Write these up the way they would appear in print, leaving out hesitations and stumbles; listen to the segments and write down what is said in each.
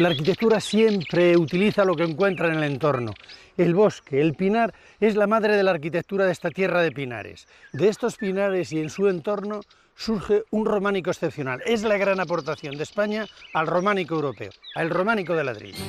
La arquitectura siempre utiliza lo que encuentra en el entorno. El bosque, el pinar, es la madre de la arquitectura de esta tierra de pinares. De estos pinares y en su entorno surge un románico excepcional. Es la gran aportación de España al románico europeo, al románico de ladrillo.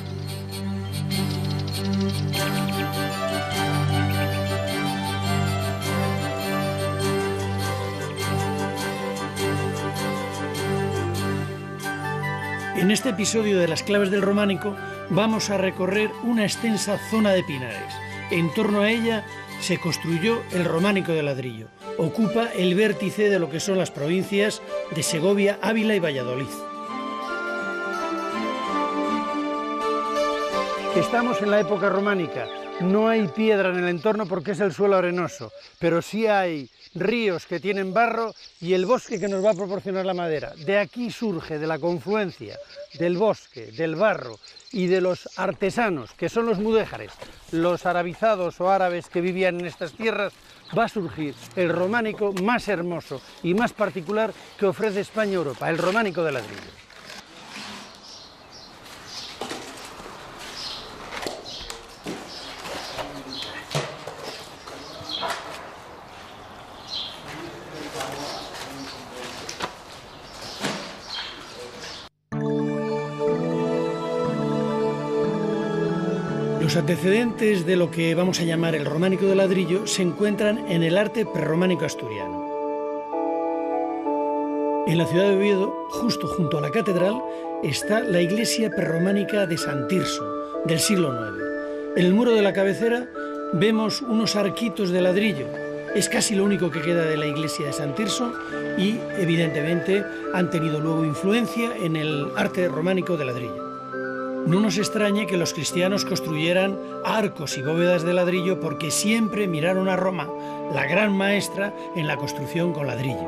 En este episodio de Las claves del románico vamos a recorrer una extensa zona de pinares. En torno a ella se construyó el románico de ladrillo. Ocupa el vértice de lo que son las provincias de Segovia, Ávila y Valladolid. Estamos en la época románica. No hay piedra en el entorno porque es el suelo arenoso, pero sí hay ríos que tienen barro y el bosque que nos va a proporcionar la madera. De aquí surge, de la confluencia del bosque, del barro y de los artesanos, que son los mudéjares, los arabizados o árabes que vivían en estas tierras, va a surgir el románico más hermoso y más particular que ofrece España a Europa, el románico de ladrillo. Los antecedentes de lo que vamos a llamar el románico de ladrillo se encuentran en el arte prerrománico asturiano. En la ciudad de Oviedo, justo junto a la catedral, está la iglesia prerrománica de San Tirso, del siglo IX. En el muro de la cabecera vemos unos arquitos de ladrillo. Es casi lo único que queda de la iglesia de San Tirso y, evidentemente, han tenido luego influencia en el arte románico de ladrillo. No nos extrañe que los cristianos construyeran arcos y bóvedas de ladrillo porque siempre miraron a Roma, la gran maestra en la construcción con ladrillo.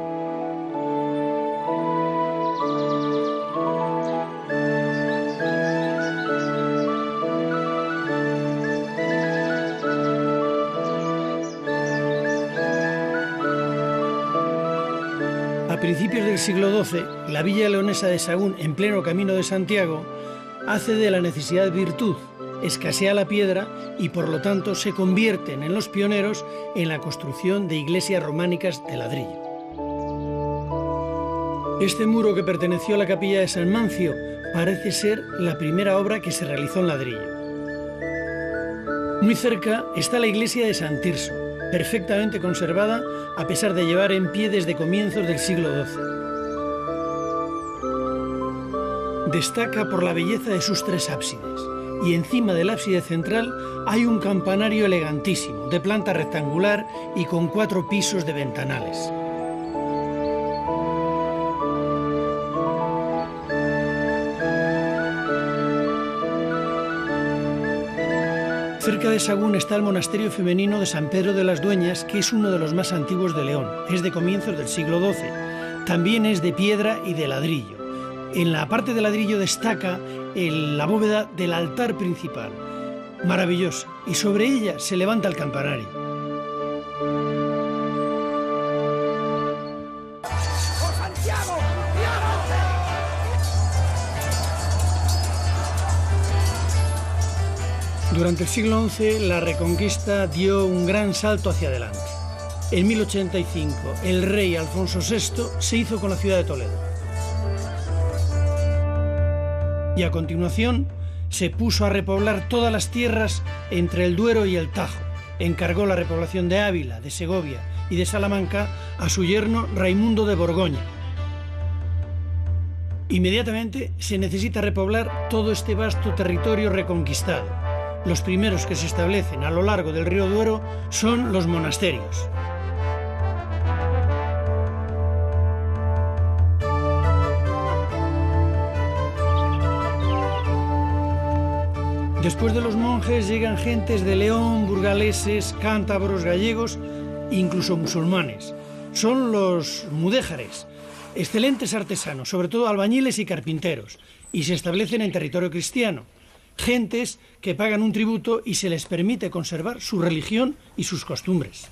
A principios del siglo XII, la villa leonesa de Sahagún, en pleno camino de Santiago, hace de la necesidad virtud, escasea la piedra y por lo tanto se convierten en los pioneros en la construcción de iglesias románicas de ladrillo. Este muro, que perteneció a la capilla de San Mancio, parece ser la primera obra que se realizó en ladrillo. Muy cerca está la iglesia de San Tirso, perfectamente conservada a pesar de llevar en pie desde comienzos del siglo XII. Destaca por la belleza de sus tres ábsides y encima del ábside central hay un campanario elegantísimo, de planta rectangular y con 4 pisos de ventanales. Cerca de Sahagún está el monasterio femenino de San Pedro de las Dueñas, que es uno de los más antiguos de León, es de comienzos del siglo XII. También es de piedra y de ladrillo. En la parte de ladrillo destaca la bóveda del altar principal, maravillosa, y sobre ella se levanta el campanario. Durante el siglo XI, la Reconquista dio un gran salto hacia adelante. En 1085, el rey Alfonso VI se hizo con la ciudad de Toledo. Y a continuación se puso a repoblar todas las tierras entre el Duero y el Tajo. Encargó la repoblación de Ávila, de Segovia y de Salamanca a su yerno Raimundo de Borgoña. Inmediatamente se necesita repoblar todo este vasto territorio reconquistado. Los primeros que se establecen a lo largo del río Duero son los monasterios. Después de los monjes llegan gentes de León, burgaleses, cántabros, gallegos, incluso musulmanes. Son los mudéjares, excelentes artesanos, sobre todo albañiles y carpinteros, y se establecen en territorio cristiano. Gentes que pagan un tributo y se les permite conservar su religión y sus costumbres.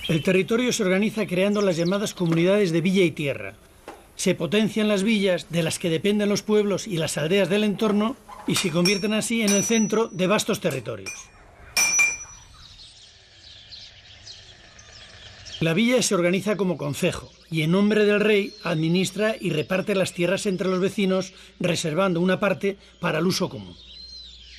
El territorio se organiza creando las llamadas comunidades de villa y tierra. Se potencian las villas de las que dependen los pueblos y las aldeas del entorno y se convierten así en el centro de vastos territorios. La villa se organiza como concejo y en nombre del rey administra y reparte las tierras entre los vecinos, reservando una parte para el uso común.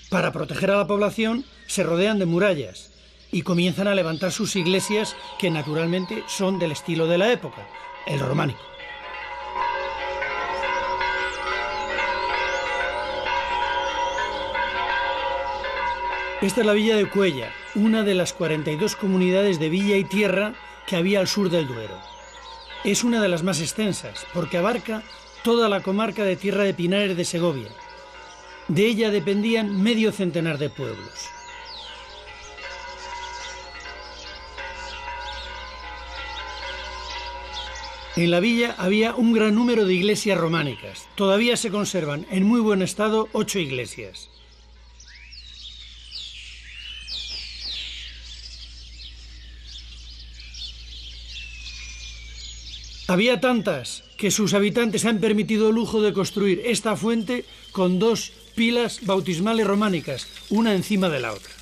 Para proteger a la población se rodean de murallas y comienzan a levantar sus iglesias, que naturalmente son del estilo de la época, el románico. Esta es la villa de Cuéllar, una de las 42 comunidades de villa y tierra que había al sur del Duero. Es una de las más extensas, porque abarca toda la comarca de Tierra de Pinares de Segovia. De ella dependían medio centenar de pueblos. En la villa había un gran número de iglesias románicas. Todavía se conservan en muy buen estado 8 iglesias. Había tantas que sus habitantes han permitido el lujo de construir esta fuente con 2 pilas bautismales románicas, una encima de la otra.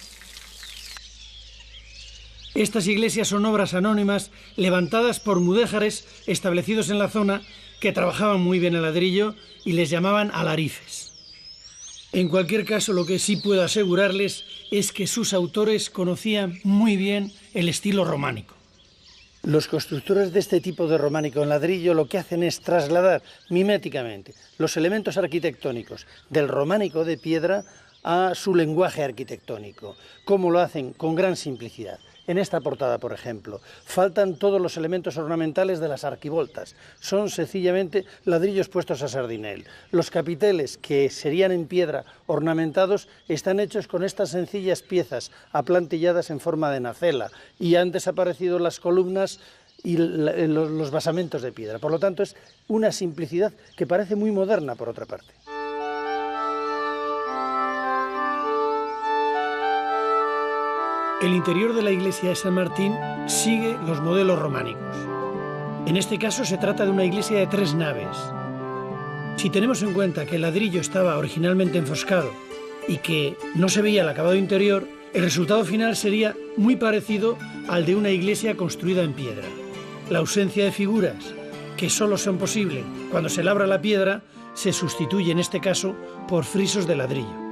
Estas iglesias son obras anónimas levantadas por mudéjares establecidos en la zona que trabajaban muy bien el ladrillo y les llamaban alarifes. En cualquier caso, lo que sí puedo asegurarles es que sus autores conocían muy bien el estilo románico. Los constructores de este tipo de románico en ladrillo lo que hacen es trasladar miméticamente los elementos arquitectónicos del románico de piedra a su lenguaje arquitectónico. ¿Cómo lo hacen? Con gran simplicidad. En esta portada, por ejemplo, faltan todos los elementos ornamentales de las arquivoltas. Son sencillamente ladrillos puestos a sardinel. Los capiteles, que serían en piedra ornamentados, están hechos con estas sencillas piezas aplantilladas en forma de nacela y han desaparecido las columnas y los basamentos de piedra. Por lo tanto, es una simplicidad que parece muy moderna, por otra parte. El interior de la iglesia de San Martín sigue los modelos románicos. En este caso se trata de una iglesia de 3 naves. Si tenemos en cuenta que el ladrillo estaba originalmente enfoscado y que no se veía el acabado interior, el resultado final sería muy parecido al de una iglesia construida en piedra. La ausencia de figuras, que solo son posibles cuando se labra la piedra, se sustituye en este caso por frisos de ladrillo.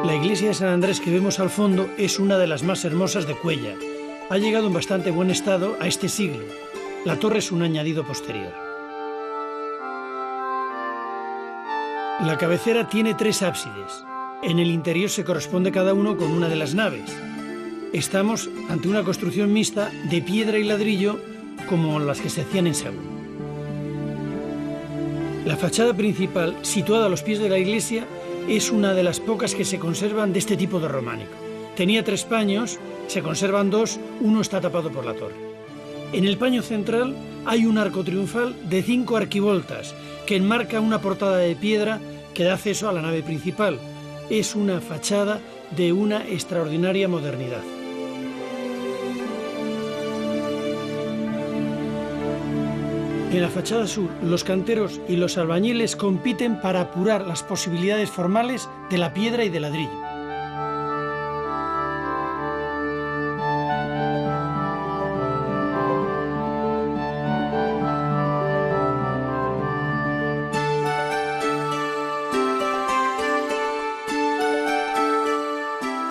La iglesia de San Andrés que vemos al fondo es una de las más hermosas de Cuéllar. Ha llegado en bastante buen estado a este siglo. La torre es un añadido posterior. La cabecera tiene 3 ábsides. En el interior se corresponde cada uno con una de las naves. Estamos ante una construcción mixta de piedra y ladrillo como las que se hacían en Saúl. La fachada principal, situada a los pies de la iglesia, es una de las pocas que se conservan de este tipo de románico. Tenía 3 paños, se conservan 2, uno está tapado por la torre. En el paño central hay un arco triunfal de 5 arquivoltas que enmarca una portada de piedra que da acceso a la nave principal. Es una fachada de una extraordinaria modernidad. En la fachada sur, los canteros y los albañiles compiten para apurar las posibilidades formales de la piedra y del ladrillo.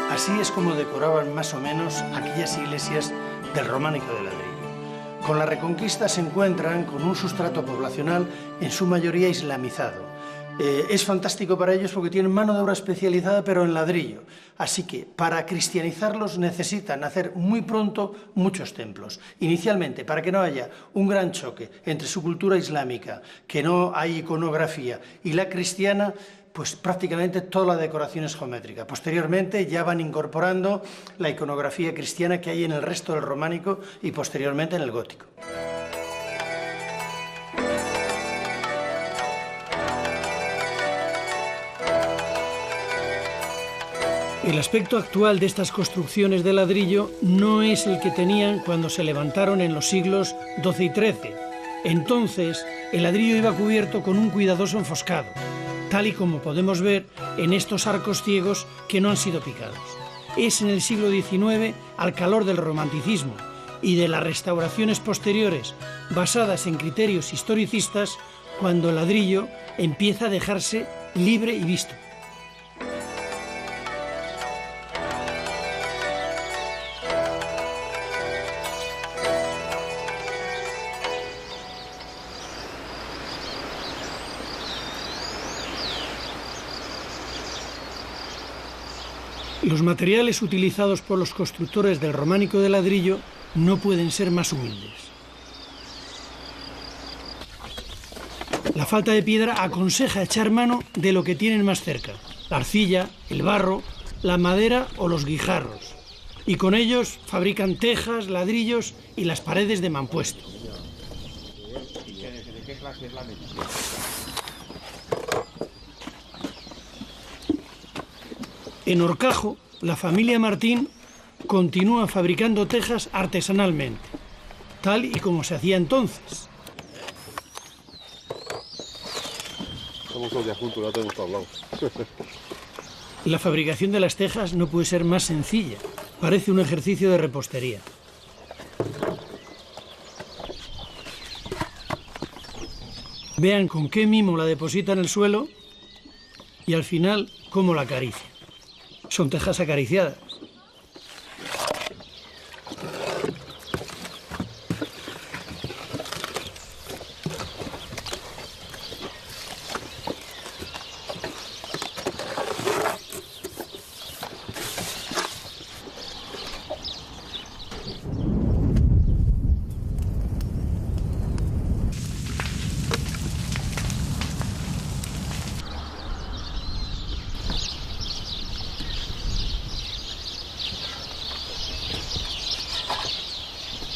Así es como decoraban más o menos aquellas iglesias del románico de ladrillo. Con la Reconquista se encuentran con un sustrato poblacional en su mayoría islamizado. Es fantástico para ellos porque tienen mano de obra especializada pero en ladrillo. Así que para cristianizarlos necesitan hacer muy pronto muchos templos. Inicialmente, para que no haya un gran choque entre su cultura islámica, que no hay iconografía, y la cristiana, pues prácticamente toda la decoración es geométrica. Posteriormente ya van incorporando la iconografía cristiana que hay en el resto del románico y posteriormente en el gótico. El aspecto actual de estas construcciones de ladrillo no es el que tenían cuando se levantaron en los siglos XII y XIII. Entonces, el ladrillo iba cubierto con un cuidadoso enfoscado, tal y como podemos ver en estos arcos ciegos que no han sido picados. Es en el siglo XIX, al calor del romanticismo y de las restauraciones posteriores basadas en criterios historicistas, cuando el ladrillo empieza a dejarse libre y visto. Los materiales utilizados por los constructores del románico de ladrillo no pueden ser más humildes. La falta de piedra aconseja echar mano de lo que tienen más cerca: la arcilla, el barro, la madera o los guijarros. Y con ellos fabrican tejas, ladrillos y las paredes de mampuesto. En Horcajo, la familia Martín continúa fabricando tejas artesanalmente, tal y como se hacía entonces. Estamos todos ya juntos, ya tenemos hablado. La fabricación de las tejas no puede ser más sencilla. Parece un ejercicio de repostería. Vean con qué mimo la deposita en el suelo y al final cómo la acaricia. Son tejas acariciadas.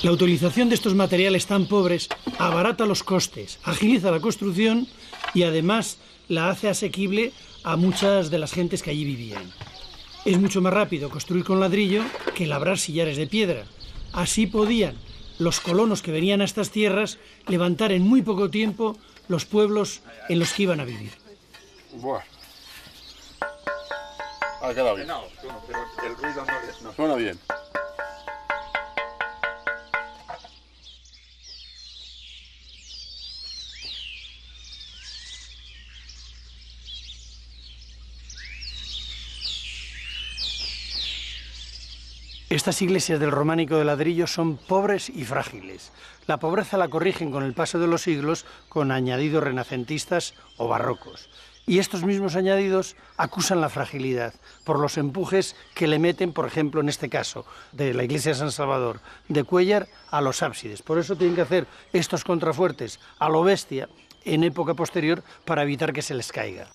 La utilización de estos materiales tan pobres abarata los costes, agiliza la construcción y además la hace asequible a muchas de las gentes que allí vivían. Es mucho más rápido construir con ladrillo que labrar sillares de piedra. Así podían los colonos que venían a estas tierras levantar en muy poco tiempo los pueblos en los que iban a vivir. Buah. Ha quedado bien. Pero el ruido no Suena bien. Estas iglesias del románico de ladrillo son pobres y frágiles. La pobreza la corrigen con el paso de los siglos con añadidos renacentistas o barrocos. Y estos mismos añadidos acusan la fragilidad por los empujes que le meten, por ejemplo, en este caso, de la iglesia de San Salvador, de Cuéllar a los ábsides. Por eso tienen que hacer estos contrafuertes a lo bestia en época posterior para evitar que se les caiga.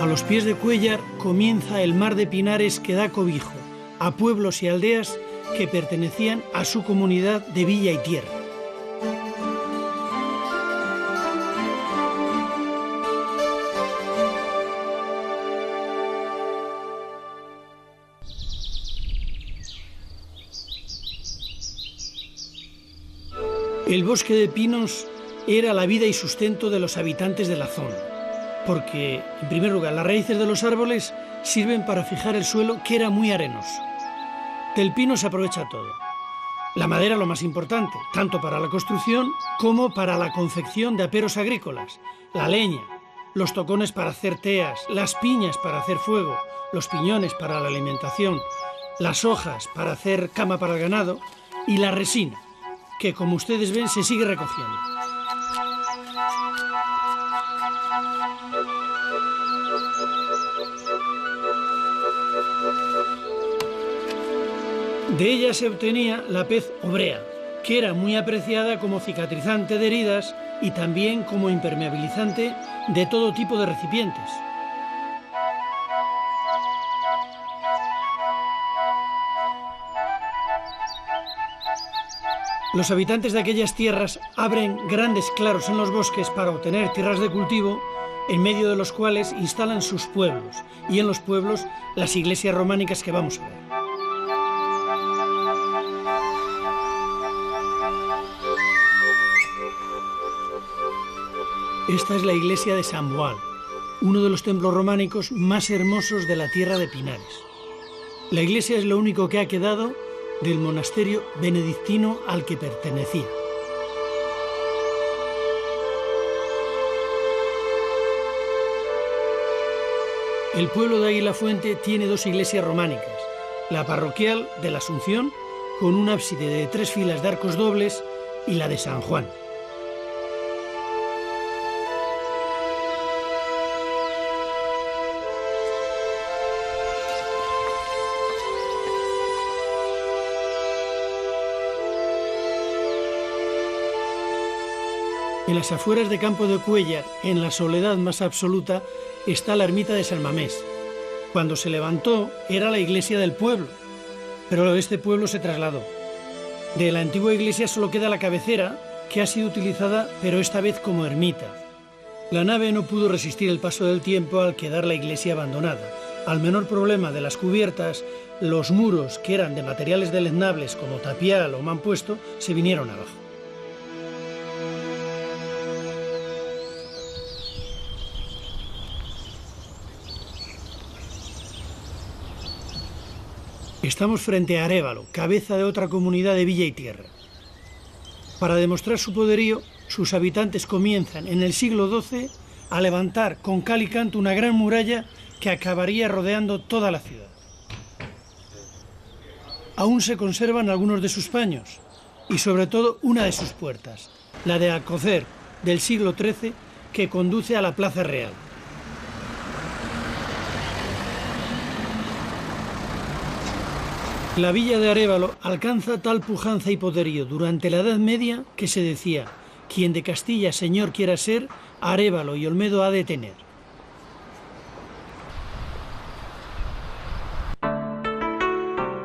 A los pies de Cuéllar comienza el mar de pinares que da cobijo a pueblos y aldeas que pertenecían a su comunidad de villa y tierra. El bosque de pinos era la vida y sustento de los habitantes de la zona, porque, en primer lugar, las raíces de los árboles sirven para fijar el suelo, que era muy arenoso. Del pino se aprovecha todo. La madera, lo más importante, tanto para la construcción como para la confección de aperos agrícolas. La leña, los tocones para hacer teas, las piñas para hacer fuego, los piñones para la alimentación, las hojas para hacer cama para el ganado y la resina, que, como ustedes ven, se sigue recogiendo. De ella se obtenía la pez obrea, que era muy apreciada como cicatrizante de heridas y también como impermeabilizante de todo tipo de recipientes. Los habitantes de aquellas tierras abren grandes claros en los bosques para obtener tierras de cultivo, en medio de los cuales instalan sus pueblos, y en los pueblos las iglesias románicas que vamos a ver. Esta es la iglesia de San Boal, uno de los templos románicos más hermosos de la tierra de Pinares. La iglesia es lo único que ha quedado del monasterio benedictino al que pertenecía. El pueblo de Aguilafuente tiene dos iglesias románicas, la parroquial de la Asunción, con un ábside de 3 filas de arcos dobles, y la de San Juan. En las afueras de Campo de Cuéllar, en la soledad más absoluta, está la ermita de San Mamés. Cuando se levantó era la iglesia del pueblo, pero este pueblo se trasladó. De la antigua iglesia solo queda la cabecera, que ha sido utilizada, pero esta vez como ermita. La nave no pudo resistir el paso del tiempo al quedar la iglesia abandonada. Al menor problema de las cubiertas, los muros, que eran de materiales deleznables como tapial o mampuesto, se vinieron abajo. Estamos frente a Arévalo, cabeza de otra comunidad de villa y tierra. Para demostrar su poderío, sus habitantes comienzan en el siglo XII a levantar con cal y canto una gran muralla que acabaría rodeando toda la ciudad. Aún se conservan algunos de sus paños y sobre todo una de sus puertas, la de Alcocer del siglo XIII, que conduce a la Plaza Real. La villa de Arévalo alcanza tal pujanza y poderío durante la Edad Media que se decía: quien de Castilla señor quiera ser, Arévalo y Olmedo ha de tener.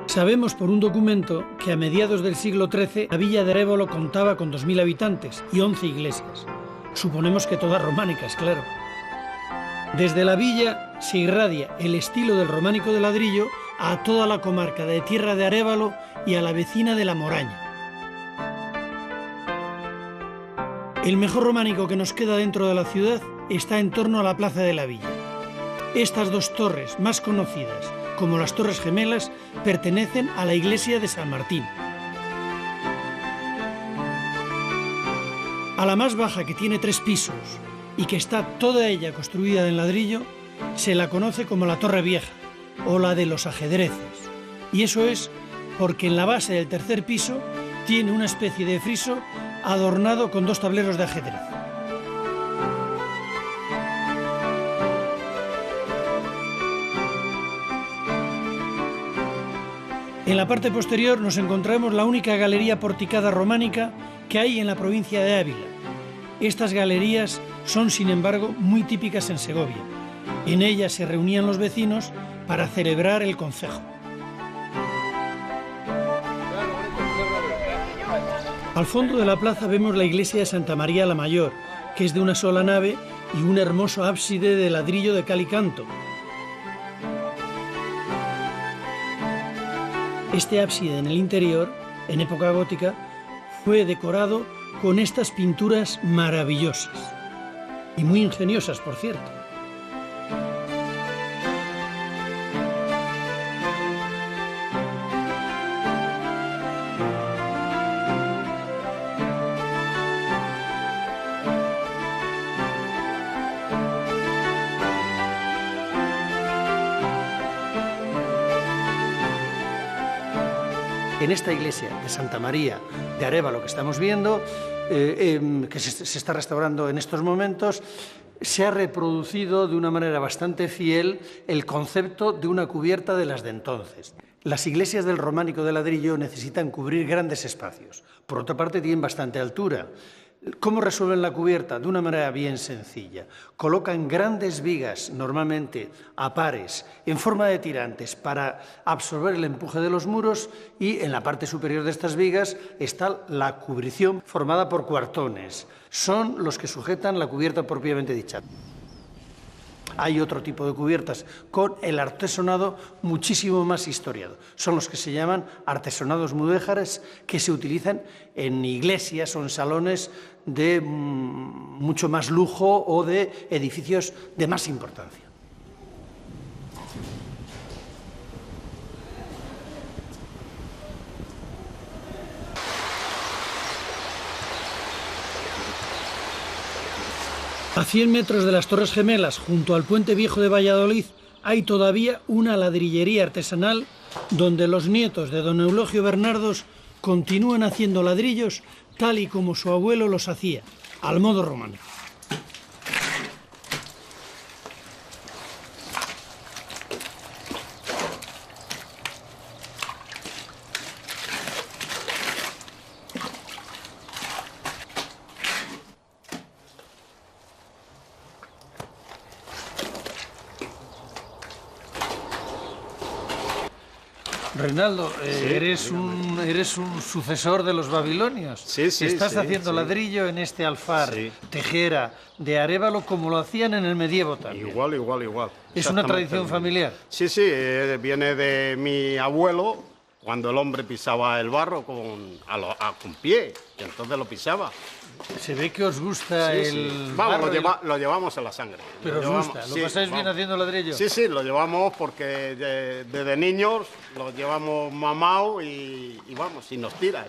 Sabemos por un documento que a mediados del siglo XIII la villa de Arévalo contaba con 2000 habitantes y 11 iglesias. Suponemos que todas románicas, claro. Desde la villa se irradia el estilo del románico de ladrillo a toda la comarca de Tierra de Arévalo y a la vecina de La Moraña. El mejor románico que nos queda dentro de la ciudad está en torno a la plaza de la villa. Estas dos torres, más conocidas como las Torres Gemelas, pertenecen a la iglesia de San Martín. A la más baja, que tiene 3 pisos y que está toda ella construida en ladrillo, se la conoce como la Torre Vieja o la de los ajedrezes. Y eso es porque en la base del 3er piso tiene una especie de friso adornado con 2 tableros de ajedrez. En la parte posterior nos encontramos la única galería porticada románica que hay en la provincia de Ávila. Estas galerías son, sin embargo, muy típicas en Segovia. En ellas se reunían los vecinos para celebrar el concejo. Al fondo de la plaza vemos la iglesia de Santa María la Mayor, que es de una sola nave y un hermoso ábside de ladrillo de cal y canto. Este ábside en el interior, en época gótica, fue decorado con estas pinturas maravillosas y muy ingeniosas, por cierto. En esta iglesia de Santa María de Arévalo que estamos viendo, que se está restaurando en estos momentos, se ha reproducido de una manera bastante fiel el concepto de una cubierta de las de entonces. Las iglesias del románico de ladrillo necesitan cubrir grandes espacios. Por otra parte, tienen bastante altura. ¿Cómo resuelven la cubierta? De una manera bien sencilla. Colocan grandes vigas, normalmente a pares, en forma de tirantes, para absorber el empuje de los muros, y en la parte superior de estas vigas está la cubrición formada por cuartones. Son los que sujetan la cubierta propiamente dicha. Hay otro tipo de cubiertas con el artesonado muchísimo más historiado. Son los que se llaman artesonados mudéjares, que se utilizan en iglesias o en salones de mucho más lujo o de edificios de más importancia. A 100 metros de las Torres Gemelas, junto al Puente Viejo de Valladolid, hay todavía una ladrillería artesanal donde los nietos de don Eulogio Bernardos continúan haciendo ladrillos tal y como su abuelo los hacía, al modo románico. Reinaldo, eres un sucesor de los babilonios. Sí. Estás haciendo ladrillo en este alfar, tejera, de Arévalo, como lo hacían en el medievo también. Igual. ¿Es una tradición familiar? Sí, viene de mi abuelo, cuando el hombre pisaba el barro con pie, y entonces lo pisaba. Se ve que os gusta el Vamos, barro lo llevamos en la sangre. Pero os gusta, ¿lo pasáis bien haciendo ladrillo? Sí, lo llevamos porque desde niños lo llevamos mamado y vamos, y nos tira.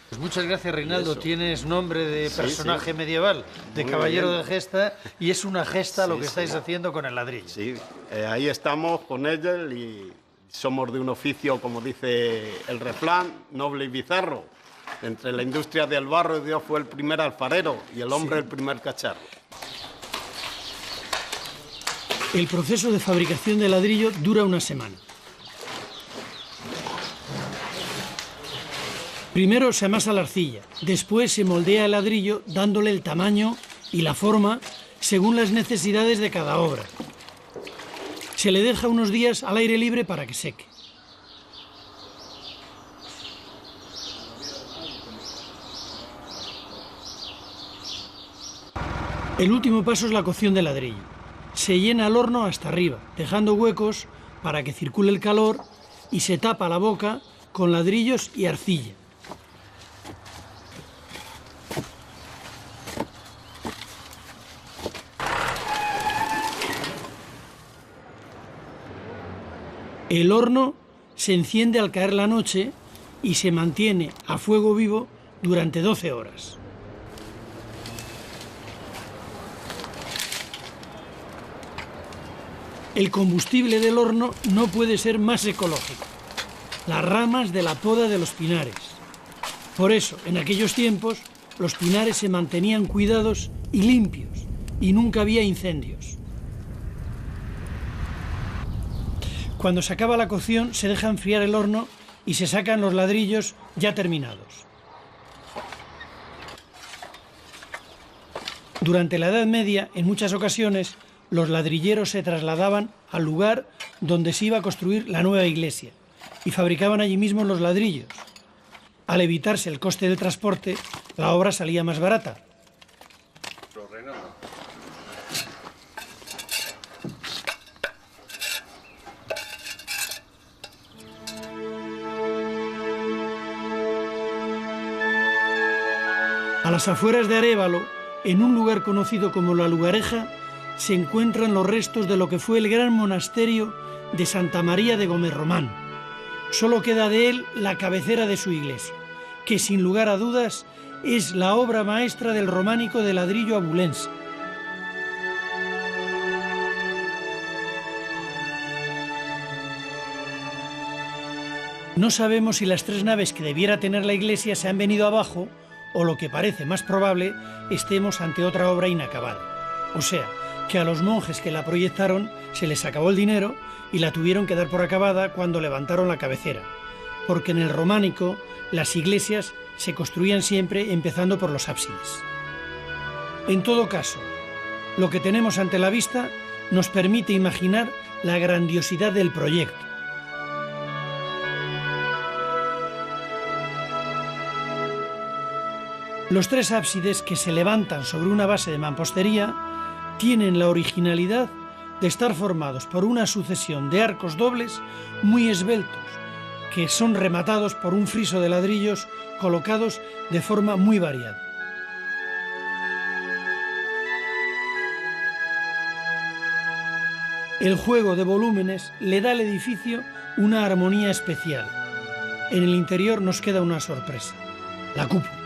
Pues muchas gracias, Reinaldo. Tienes nombre de personaje medieval, de caballero de gesta, y es una gesta lo que estáis haciendo con el ladrillo. Sí, ahí estamos con él y somos de un oficio, como dice el refrán, noble y bizarro. Entre la industria del barro, Dios fue el primer alfarero y el hombre el primer cacharro. El proceso de fabricación de ladrillo dura una semana. Primero se amasa la arcilla, después se moldea el ladrillo dándole el tamaño y la forma según las necesidades de cada obra. Se le deja unos días al aire libre para que seque. El último paso es la cocción del ladrillo. Se llena el horno hasta arriba, dejando huecos para que circule el calor, y se tapa la boca con ladrillos y arcilla. El horno se enciende al caer la noche y se mantiene a fuego vivo durante 12 horas. El combustible del horno no puede ser más ecológico: las ramas de la poda de los pinares. Por eso, en aquellos tiempos, los pinares se mantenían cuidados y limpios, y nunca había incendios. Cuando se acaba la cocción, se deja enfriar el horno y se sacan los ladrillos ya terminados. Durante la Edad Media, en muchas ocasiones, los ladrilleros se trasladaban al lugar donde se iba a construir la nueva iglesia y fabricaban allí mismo los ladrillos. Al evitarse el coste del transporte, la obra salía más barata. A las afueras de Arévalo, en un lugar conocido como La Lugareja, se encuentran los restos de lo que fue el gran monasterio de Santa María de Gómez Román. Solo queda de él la cabecera de su iglesia, que sin lugar a dudas es la obra maestra del románico de ladrillo abulense. No sabemos si las 3 naves que debiera tener la iglesia se han venido abajo, o lo que parece más probable, estemos ante otra obra inacabada. O sea, que a los monjes que la proyectaron se les acabó el dinero y la tuvieron que dar por acabada cuando levantaron la cabecera, porque en el románico las iglesias se construían siempre empezando por los ábsides. En todo caso, lo que tenemos ante la vista nos permite imaginar la grandiosidad del proyecto. Los tres ábsides, que se levantan sobre una base de mampostería, tienen la originalidad de estar formados por una sucesión de arcos dobles muy esbeltos, que son rematados por un friso de ladrillos colocados de forma muy variada. El juego de volúmenes le da al edificio una armonía especial. En el interior nos queda una sorpresa: la cúpula.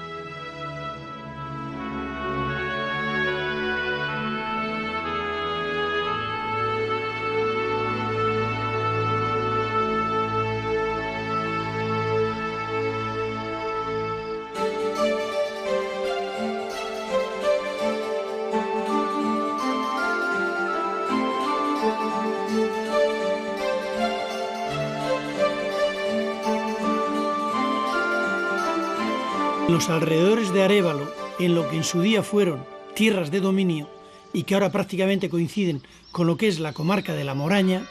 Los alrededores de Arévalo, en lo que en su día fueron tierras de dominio y que ahora prácticamente coinciden con lo que es la comarca de la Moraña,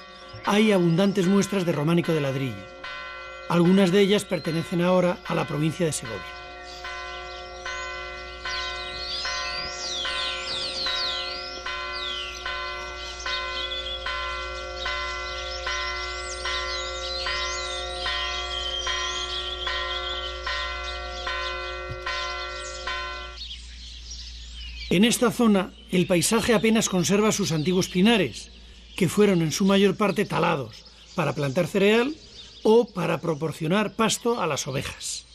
hay abundantes muestras de románico de ladrillo. Algunas de ellas pertenecen ahora a la provincia de Segovia. En esta zona, el paisaje apenas conserva sus antiguos pinares, que fueron en su mayor parte talados para plantar cereal o para proporcionar pasto a las ovejas.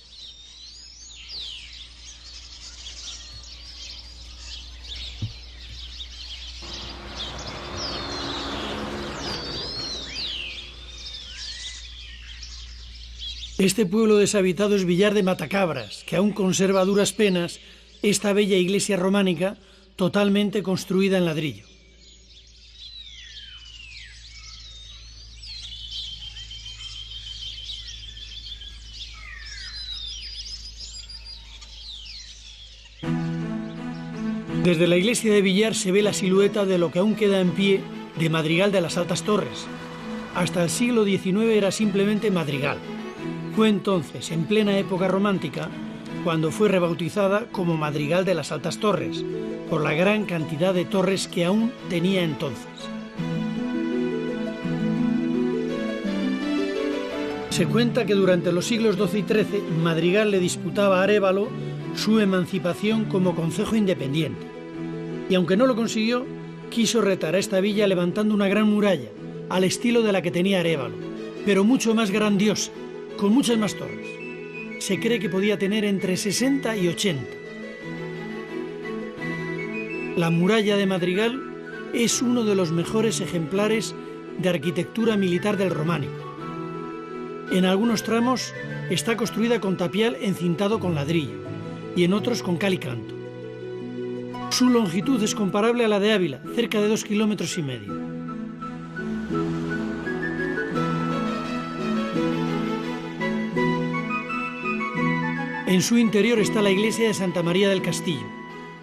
Este pueblo deshabitado es Villar de Matacabras, que aún conserva a duras penas esta bella iglesia románica totalmente construida en ladrillo. Desde la iglesia de Villar se ve la silueta de lo que aún queda en pie de Madrigal de las Altas Torres. Hasta el siglo XIX era simplemente Madrigal. Fue entonces, en plena época romántica, cuando fue rebautizada como Madrigal de las Altas Torres, por la gran cantidad de torres que aún tenía entonces. Se cuenta que durante los siglos XII y XIII, Madrigal le disputaba a Arévalo su emancipación como concejo independiente. Y aunque no lo consiguió, quiso retar a esta villa levantando una gran muralla, al estilo de la que tenía Arévalo, pero mucho más grandiosa, con muchas más torres. Se cree que podía tener entre 60 y 80. La muralla de Madrigal es uno de los mejores ejemplares de arquitectura militar del románico. En algunos tramos está construida con tapial encintado con ladrillo y en otros con cal y canto. Su longitud es comparable a la de Ávila, cerca de 2,5 kilómetros. En su interior está la iglesia de Santa María del Castillo,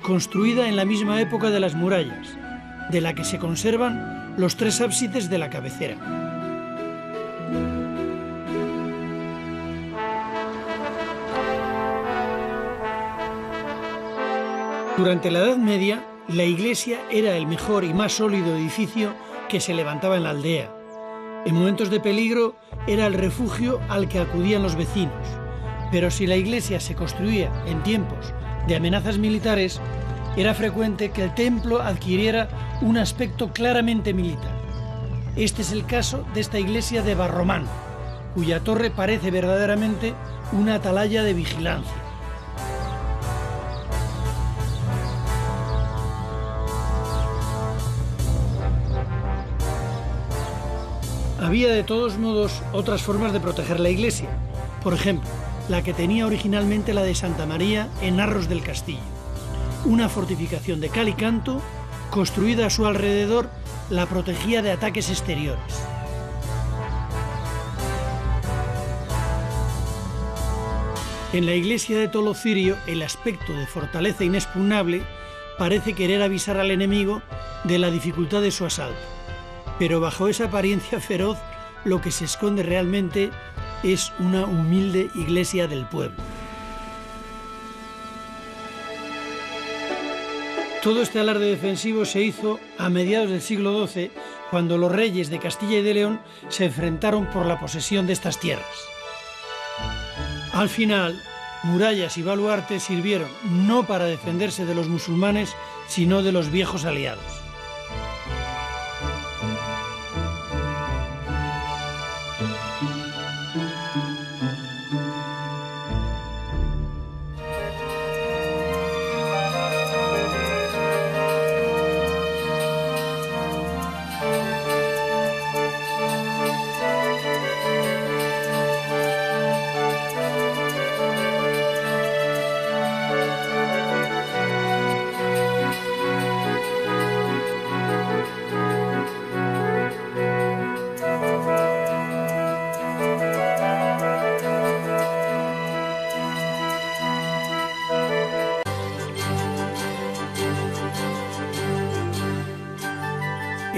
construida en la misma época de las murallas, de la que se conservan los tres ábsides de la cabecera. Durante la Edad Media, la iglesia era el mejor y más sólido edificio que se levantaba en la aldea. En momentos de peligro era el refugio al que acudían los vecinos. Pero si la iglesia se construía en tiempos de amenazas militares, era frecuente que el templo adquiriera un aspecto claramente militar. Este es el caso de esta iglesia de Barromán, cuya torre parece verdaderamente una atalaya de vigilancia. Había de todos modos otras formas de proteger la iglesia. Por ejemplo, la que tenía originalmente la de Santa María en Arros del Castillo. Una fortificación de cal y canto, construida a su alrededor, la protegía de ataques exteriores. En la iglesia de Tolocirio, el aspecto de fortaleza inexpugnable parece querer avisar al enemigo de la dificultad de su asalto. Pero bajo esa apariencia feroz, lo que se esconde realmente es una humilde iglesia del pueblo. Todo este alarde defensivo se hizo a mediados del siglo XII, cuando los reyes de Castilla y de León se enfrentaron por la posesión de estas tierras. Al final, murallas y baluartes sirvieron no para defenderse de los musulmanes, sino de los viejos aliados.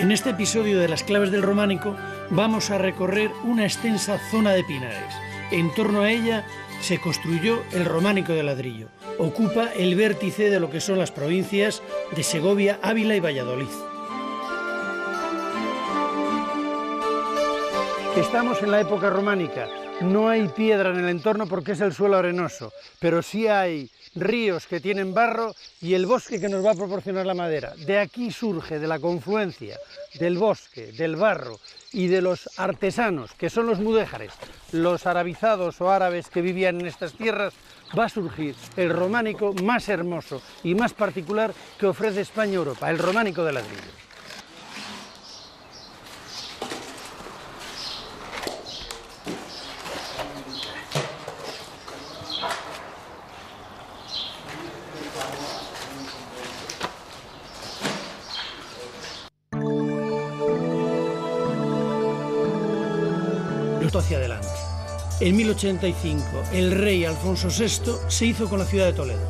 En este episodio de Las claves del románico vamos a recorrer una extensa zona de pinares. En torno a ella se construyó el románico de ladrillo. Ocupa el vértice de lo que son las provincias de Segovia, Ávila y Valladolid. Estamos en la época románica. No hay piedra en el entorno porque es el suelo arenoso, pero sí hay ríos que tienen barro y el bosque que nos va a proporcionar la madera. De aquí surge, de la confluencia del bosque, del barro y de los artesanos, que son los mudéjares, los arabizados o árabes que vivían en estas tierras, va a surgir el románico más hermoso y más particular que ofrece España a Europa, el románico de ladrillo. Hacia adelante. En 1085, el rey Alfonso VI se hizo con la ciudad de Toledo.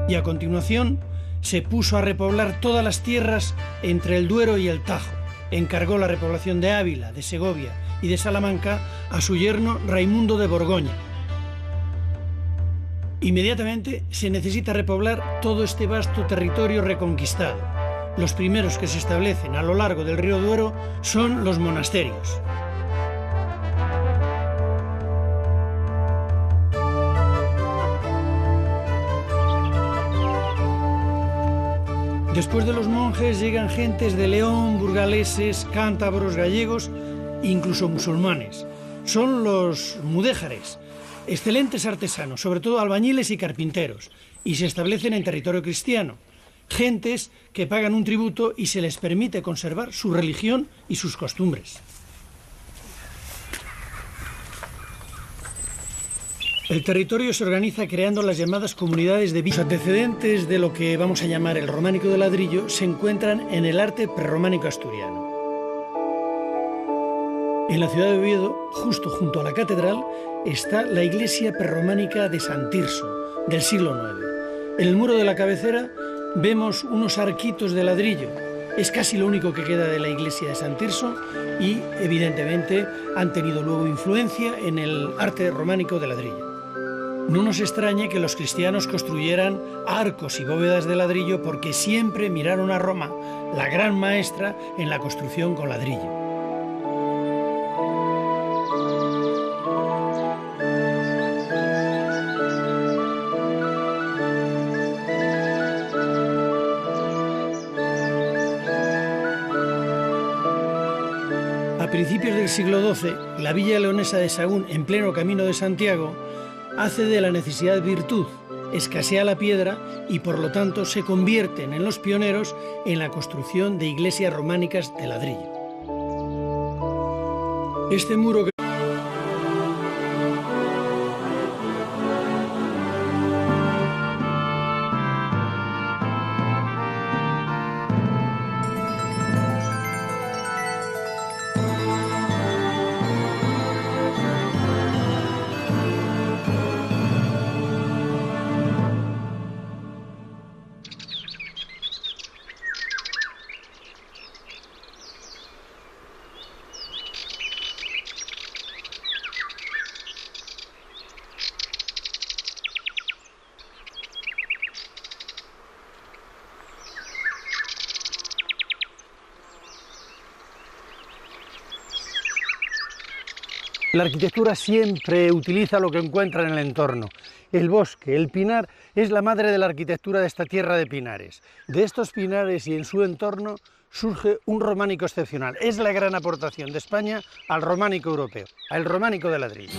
Y a continuación se puso a repoblar todas las tierras entre el Duero y el Tajo. Encargó la repoblación de Ávila, de Segovia y de Salamanca a su yerno Raimundo de Borgoña. Inmediatamente se necesita repoblar todo este vasto territorio reconquistado. Los primeros que se establecen a lo largo del río Duero son los monasterios. Después de los monjes llegan gentes de León, burgaleses, cántabros, gallegos, incluso musulmanes. Son los mudéjares, excelentes artesanos, sobre todo albañiles y carpinteros, y se establecen en territorio cristiano. Gentes que pagan un tributo y se les permite conservar su religión y sus costumbres. El territorio se organiza creando las llamadas comunidades de villas. Los antecedentes de lo que vamos a llamar el románico de ladrillo se encuentran en el arte prerrománico asturiano. En la ciudad de Oviedo, justo junto a la catedral, está la iglesia prerrománica de San Tirso, del siglo IX. En el muro de la cabecera vemos unos arquitos de ladrillo. Es casi lo único que queda de la iglesia de San Tirso y, evidentemente, han tenido luego influencia en el arte románico de ladrillo. No nos extrañe que los cristianos construyeran arcos y bóvedas de ladrillo porque siempre miraron a Roma, la gran maestra en la construcción con ladrillo. A principios del siglo XII, la villa leonesa de Sahagún, en pleno camino de Santiago, hace de la necesidad virtud, escasea la piedra y por lo tanto se convierten en los pioneros en la construcción de iglesias románicas de ladrillo. Este muro que La arquitectura siempre utiliza lo que encuentra en el entorno. El bosque, el pinar, es la madre de la arquitectura de esta tierra de pinares. De estos pinares y en su entorno surge un románico excepcional. Es la gran aportación de España al románico europeo, al románico de ladrillo.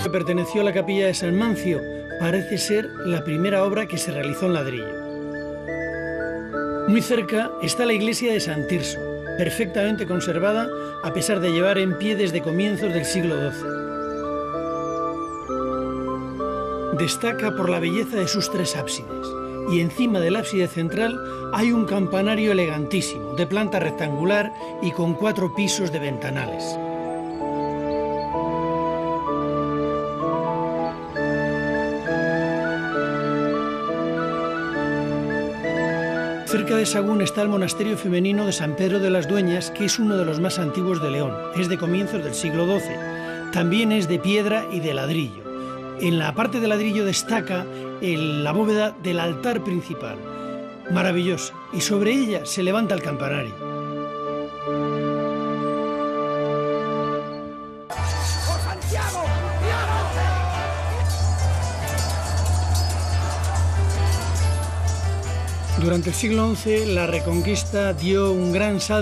Que perteneció a la capilla de San Mancio, parece ser la primera obra que se realizó en ladrillo. Muy cerca está la iglesia de San Tirso, perfectamente conservada a pesar de llevar en pie desde comienzos del siglo XII. Destaca por la belleza de sus tres ábsides y encima del ábside central hay un campanario elegantísimo, de planta rectangular y con 4 pisos de ventanales. Cerca de Sagún está el monasterio femenino de San Pedro de las Dueñas, que es uno de los más antiguos de León. Es de comienzos del siglo XII. También es de piedra y de ladrillo. En la parte de ladrillo destaca la bóveda del altar principal, maravillosa, y sobre ella se levanta el campanario. Durante el siglo XI, la Reconquista dio un gran salto